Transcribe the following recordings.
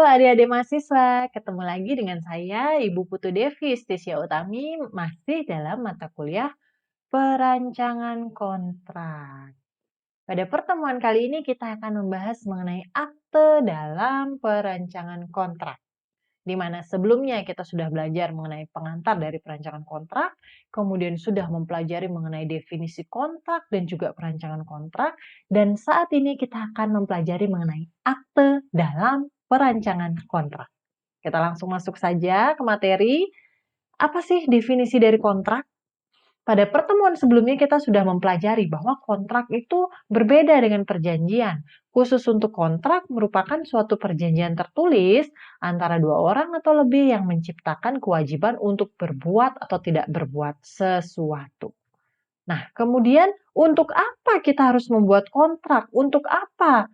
adik-adik mahasiswa, ketemu lagi dengan saya Ibu Putu Devi Stesia Utami masih dalam mata kuliah perancangan kontrak. Pada pertemuan kali ini kita akan membahas mengenai akte dalam perancangan kontrak. Di mana sebelumnya kita sudah belajar mengenai pengantar dari perancangan kontrak, kemudian sudah mempelajari mengenai definisi kontrak dan juga perancangan kontrak, dan saat ini kita akan mempelajari mengenai akte dalam perancangan kontrak. Kita langsung masuk saja ke materi. Apa sih definisi dari kontrak? Pada pertemuan sebelumnya kita sudah mempelajari bahwa kontrak itu berbeda dengan perjanjian. Khusus untuk kontrak merupakan suatu perjanjian tertulis antara dua orang atau lebih yang menciptakan kewajiban untuk berbuat atau tidak berbuat sesuatu. Nah, kemudian untuk apa kita harus membuat kontrak? Untuk apa?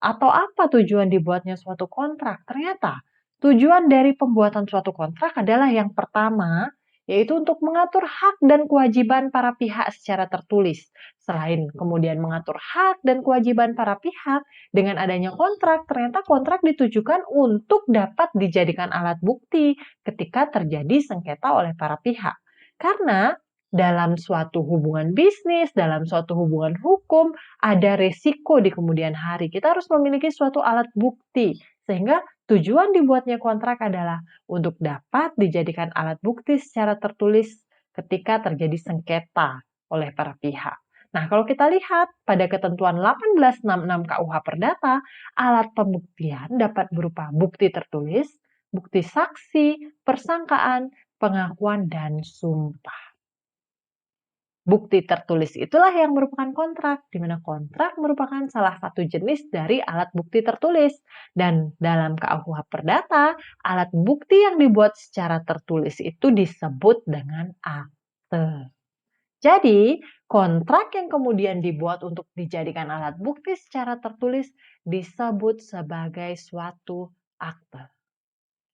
Atau apa tujuan dibuatnya suatu kontrak? Ternyata tujuan dari pembuatan suatu kontrak adalah yang pertama, yaitu untuk mengatur hak dan kewajiban para pihak secara tertulis. Selain kemudian mengatur hak dan kewajiban para pihak, dengan adanya kontrak, ternyata kontrak ditujukan untuk dapat dijadikan alat bukti ketika terjadi sengketa oleh para pihak. Karena dalam suatu hubungan bisnis, dalam suatu hubungan hukum, ada resiko di kemudian hari. Kita harus memiliki suatu alat bukti, sehingga tujuan dibuatnya kontrak adalah untuk dapat dijadikan alat bukti secara tertulis ketika terjadi sengketa oleh para pihak. Nah, kalau kita lihat pada ketentuan 1866 KUH Perdata, alat pembuktian dapat berupa bukti tertulis, bukti saksi, persangkaan, pengakuan, dan sumpah. Bukti tertulis itulah yang merupakan kontrak, di mana kontrak merupakan salah satu jenis dari alat bukti tertulis. Dan dalam KUH Perdata, alat bukti yang dibuat secara tertulis itu disebut dengan akte. Jadi, kontrak yang kemudian dibuat untuk dijadikan alat bukti secara tertulis disebut sebagai suatu akte.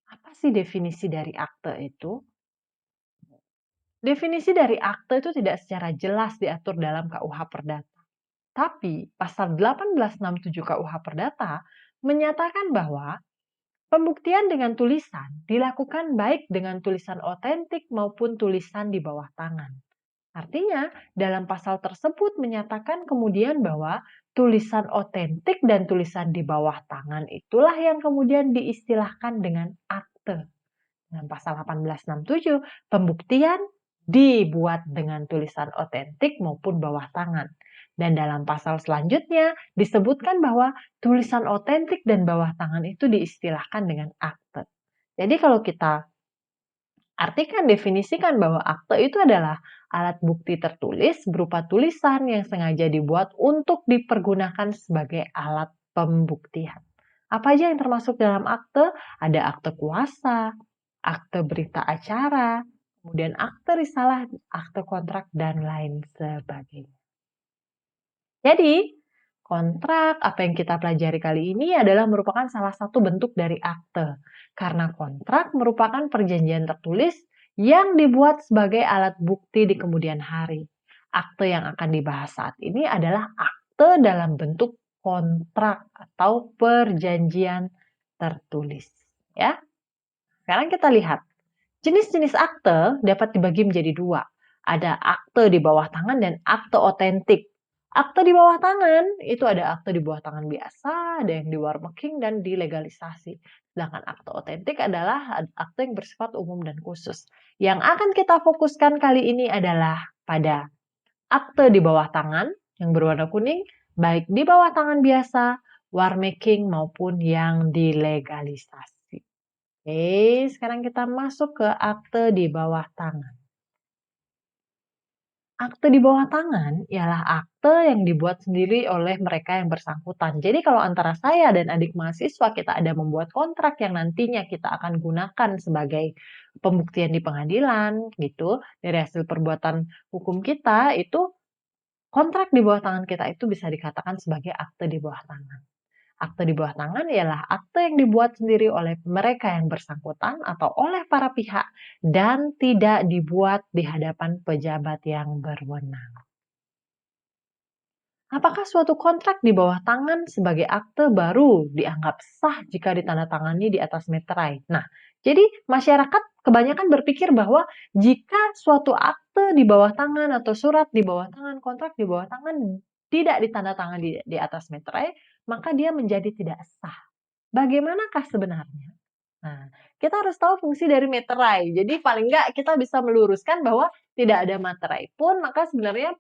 Apa sih definisi dari akte itu? Definisi dari akte itu tidak secara jelas diatur dalam KUH Perdata. Tapi pasal 1867 KUH Perdata menyatakan bahwa pembuktian dengan tulisan dilakukan baik dengan tulisan otentik maupun tulisan di bawah tangan. Artinya, dalam pasal tersebut menyatakan kemudian bahwa tulisan otentik dan tulisan di bawah tangan itulah yang kemudian diistilahkan dengan akte. Dalam pasal 1867, pembuktian dibuat dengan tulisan otentik maupun bawah tangan. Dan dalam pasal selanjutnya disebutkan bahwa tulisan otentik dan bawah tangan itu diistilahkan dengan akte. Jadi kalau kita artikan, definisikan bahwa akte itu adalah alat bukti tertulis berupa tulisan yang sengaja dibuat untuk dipergunakan sebagai alat pembuktian. Apa aja yang termasuk dalam akte? Ada akte kuasa, akte berita acara, kemudian akte risalah, akte kontrak, dan lain sebagainya. Jadi, kontrak apa yang kita pelajari kali ini adalah merupakan salah satu bentuk dari akte. Karena kontrak merupakan perjanjian tertulis yang dibuat sebagai alat bukti di kemudian hari. Akte yang akan dibahas saat ini adalah akte dalam bentuk kontrak atau perjanjian tertulis. Ya, sekarang kita lihat. Jenis-jenis akte dapat dibagi menjadi dua. Ada akte di bawah tangan dan akte otentik. Akte di bawah tangan itu ada akte di bawah tangan biasa, ada yang di warmaking dan dilegalisasi. Sedangkan akte otentik adalah akte yang bersifat umum dan khusus. Yang akan kita fokuskan kali ini adalah pada akte di bawah tangan yang berwarna kuning, baik di bawah tangan biasa, warmaking maupun yang dilegalisasi. Oke, sekarang kita masuk ke akte di bawah tangan. Akte di bawah tangan ialah akte yang dibuat sendiri oleh mereka yang bersangkutan. Jadi kalau antara saya dan adik mahasiswa kita ada membuat kontrak yang nantinya kita akan gunakan sebagai pembuktian di pengadilan gitu, dari hasil perbuatan hukum kita itu kontrak di bawah tangan kita itu bisa dikatakan sebagai akte di bawah tangan. Akte di bawah tangan ialah akte yang dibuat sendiri oleh mereka yang bersangkutan atau oleh para pihak dan tidak dibuat di hadapan pejabat yang berwenang. Apakah suatu kontrak di bawah tangan sebagai akte baru dianggap sah jika ditandatangani di atas meterai? Nah, jadi masyarakat kebanyakan berpikir bahwa jika suatu akte di bawah tangan atau surat di bawah tangan, kontrak di bawah tangan tidak ditandatangani di atas meterai, maka dia menjadi tidak sah. Bagaimanakah sebenarnya? Nah, kita harus tahu fungsi dari meterai. Jadi paling enggak kita bisa meluruskan bahwa tidak ada materai pun, maka sebenarnya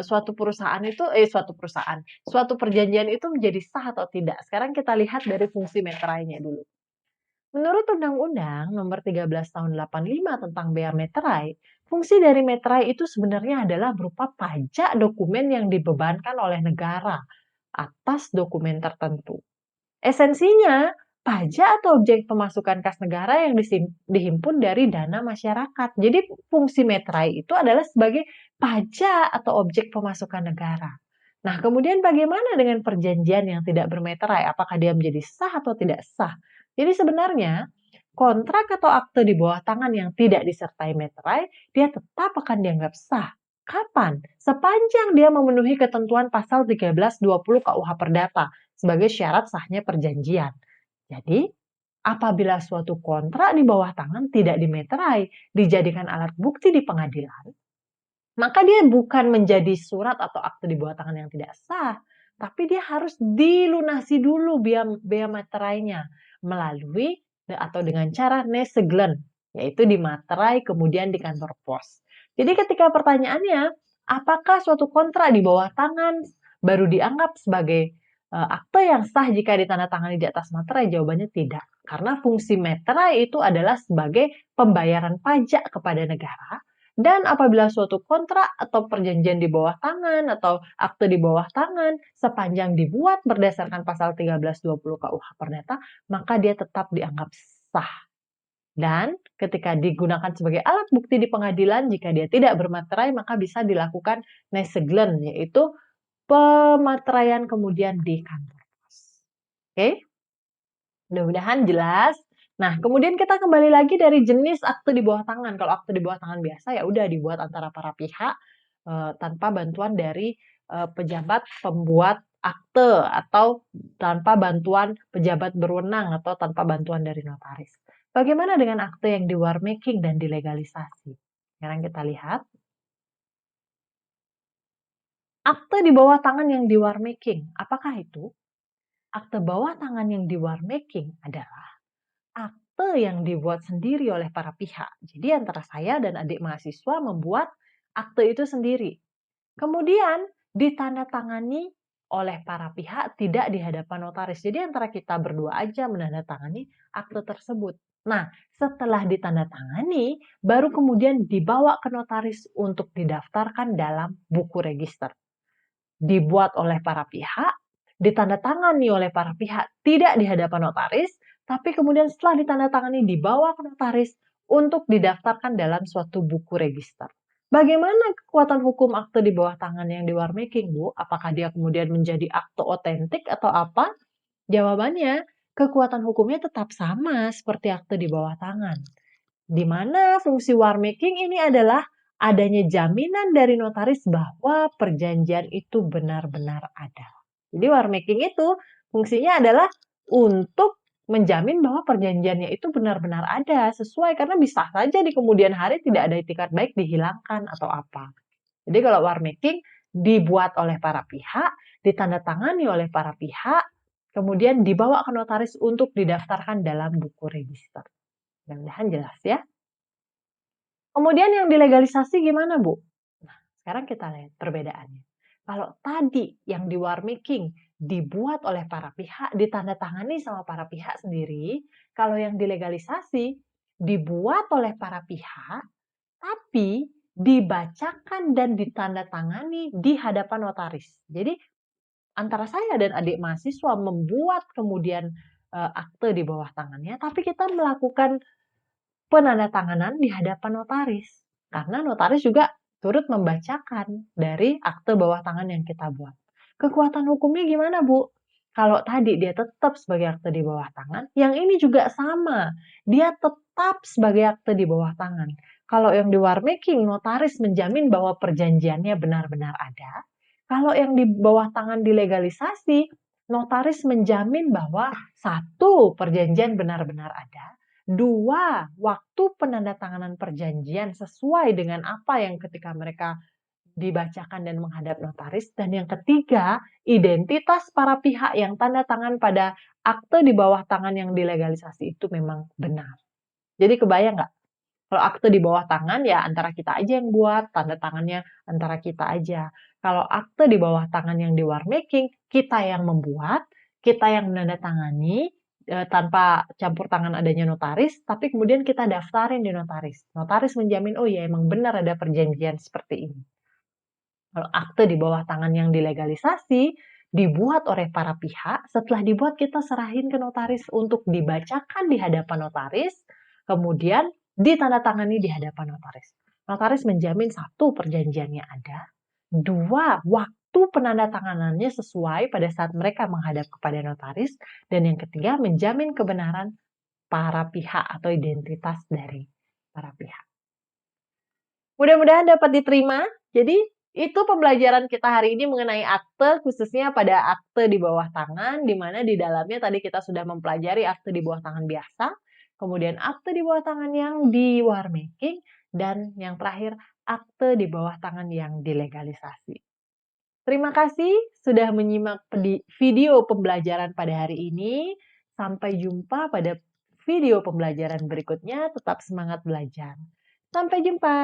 suatu perjanjian itu menjadi sah atau tidak. Sekarang kita lihat dari fungsi meterainya dulu. Menurut Undang-Undang Nomor 13 Tahun 85 tentang bea meterai, fungsi dari meterai itu sebenarnya adalah berupa pajak dokumen yang dibebankan oleh negara atas dokumen tertentu. Esensinya, pajak atau objek pemasukan kas negara yang dihimpun dari dana masyarakat. Jadi fungsi meterai itu adalah sebagai pajak atau objek pemasukan negara. Nah, kemudian bagaimana dengan perjanjian yang tidak bermeterai? Apakah dia menjadi sah atau tidak sah? Jadi sebenarnya kontrak atau akte di bawah tangan yang tidak disertai meterai, dia tetap akan dianggap sah. Kapan? Sepanjang dia memenuhi ketentuan pasal 1320 KUH Perdata sebagai syarat sahnya perjanjian. Jadi, apabila suatu kontrak di bawah tangan tidak dimeterai, dijadikan alat bukti di pengadilan, maka dia bukan menjadi surat atau akte di bawah tangan yang tidak sah, tapi dia harus dilunasi dulu bea materainya melalui atau dengan cara neseglen, yaitu dimaterai kemudian di kantor pos. Jadi ketika pertanyaannya, apakah suatu kontrak di bawah tangan baru dianggap sebagai akte yang sah jika ditandatangani di atas materai? Jawabannya tidak. Karena fungsi materai itu adalah sebagai pembayaran pajak kepada negara. Dan apabila suatu kontrak atau perjanjian di bawah tangan atau akte di bawah tangan sepanjang dibuat berdasarkan pasal 1320 KUH Perdata, maka dia tetap dianggap sah. Dan ketika digunakan sebagai alat bukti di pengadilan, jika dia tidak bermaterai, maka bisa dilakukan neseglen, yaitu pemateraian kemudian di kantor pos. Oke? Mudah-mudahan jelas. Nah, kemudian kita kembali lagi dari jenis akte di bawah tangan. Kalau akte di bawah tangan biasa ya udah dibuat antara para pihak tanpa bantuan dari pejabat pembuat akte atau tanpa bantuan pejabat berwenang atau tanpa bantuan dari notaris. Bagaimana dengan akte yang di war making dan dilegalisasi? Sekarang kita lihat. Akte di bawah tangan yang di war making, apakah itu? Akte bawah tangan yang di war making adalah akte yang dibuat sendiri oleh para pihak. Jadi antara saya dan adik mahasiswa membuat akte itu sendiri. Kemudian ditandatangani oleh para pihak tidak di hadapan notaris. Jadi antara kita berdua aja menandatangani akte tersebut. Nah, setelah ditandatangani, baru kemudian dibawa ke notaris untuk didaftarkan dalam buku register. Dibuat oleh para pihak, ditandatangani oleh para pihak tidak di hadapan notaris, tapi kemudian setelah ditandatangani dibawa ke notaris untuk didaftarkan dalam suatu buku register. Bagaimana kekuatan hukum akte di bawah tangan yang di war making, Bu? Apakah dia kemudian menjadi akte otentik atau apa? Jawabannya, kekuatan hukumnya tetap sama seperti akte di bawah tangan. Di mana fungsi war making ini adalah adanya jaminan dari notaris bahwa perjanjian itu benar-benar ada. Jadi war making itu fungsinya adalah untuk menjamin bahwa perjanjiannya itu benar-benar ada sesuai, karena bisa saja di kemudian hari tidak ada itikat baik dihilangkan atau apa. Jadi kalau war making dibuat oleh para pihak, ditandatangani oleh para pihak, kemudian dibawa ke notaris untuk didaftarkan dalam buku register. Mudah-mudahan jelas ya. Kemudian yang dilegalisasi gimana, Bu? Nah, sekarang kita lihat perbedaannya. Kalau tadi yang di war making dibuat oleh para pihak, ditandatangani sama para pihak sendiri, kalau yang dilegalisasi dibuat oleh para pihak, tapi dibacakan dan ditandatangani di hadapan notaris. Jadi antara saya dan adik mahasiswa membuat kemudian akte di bawah tangannya, tapi kita melakukan penandatanganan di hadapan notaris. Karena notaris juga turut membacakan dari akte bawah tangan yang kita buat. Kekuatan hukumnya gimana, Bu? Kalau tadi dia tetap sebagai akte di bawah tangan, yang ini juga sama. Dia tetap sebagai akte di bawah tangan. Kalau yang di war making, notaris menjamin bahwa perjanjiannya benar-benar ada. Kalau yang di bawah tangan dilegalisasi, notaris menjamin bahwa satu, perjanjian benar-benar ada, dua, waktu penandatanganan perjanjian sesuai dengan apa yang ketika mereka dibacakan dan menghadap notaris, dan yang ketiga, identitas para pihak yang tanda tangan pada akte di bawah tangan yang dilegalisasi itu memang benar. Jadi kebayang nggak? Kalau akte di bawah tangan ya antara kita aja yang buat, tanda tangannya antara kita aja. Kalau akte di bawah tangan yang di war making, kita yang membuat, kita yang menandatangani, tanpa campur tangan adanya notaris, tapi kemudian kita daftarin di notaris. Notaris menjamin, oh ya emang benar ada perjanjian seperti ini. Kalau akte di bawah tangan yang dilegalisasi, dibuat oleh para pihak, setelah dibuat kita serahin ke notaris untuk dibacakan di hadapan notaris, kemudian ditandatangani di hadapan notaris. Notaris menjamin satu, perjanjiannya ada, dua, waktu penandatanganannya sesuai pada saat mereka menghadap kepada notaris, dan yang ketiga menjamin kebenaran para pihak atau identitas dari para pihak. Mudah-mudahan dapat diterima. Jadi, itu pembelajaran kita hari ini mengenai akte, khususnya pada akte di bawah tangan, di mana di dalamnya tadi kita sudah mempelajari akte di bawah tangan biasa, kemudian akte di bawah tangan yang di war making, dan yang terakhir akte di bawah tangan yang dilegalisasi. Terima kasih sudah menyimak video pembelajaran pada hari ini. Sampai jumpa pada video pembelajaran berikutnya. Tetap semangat belajar. Sampai jumpa.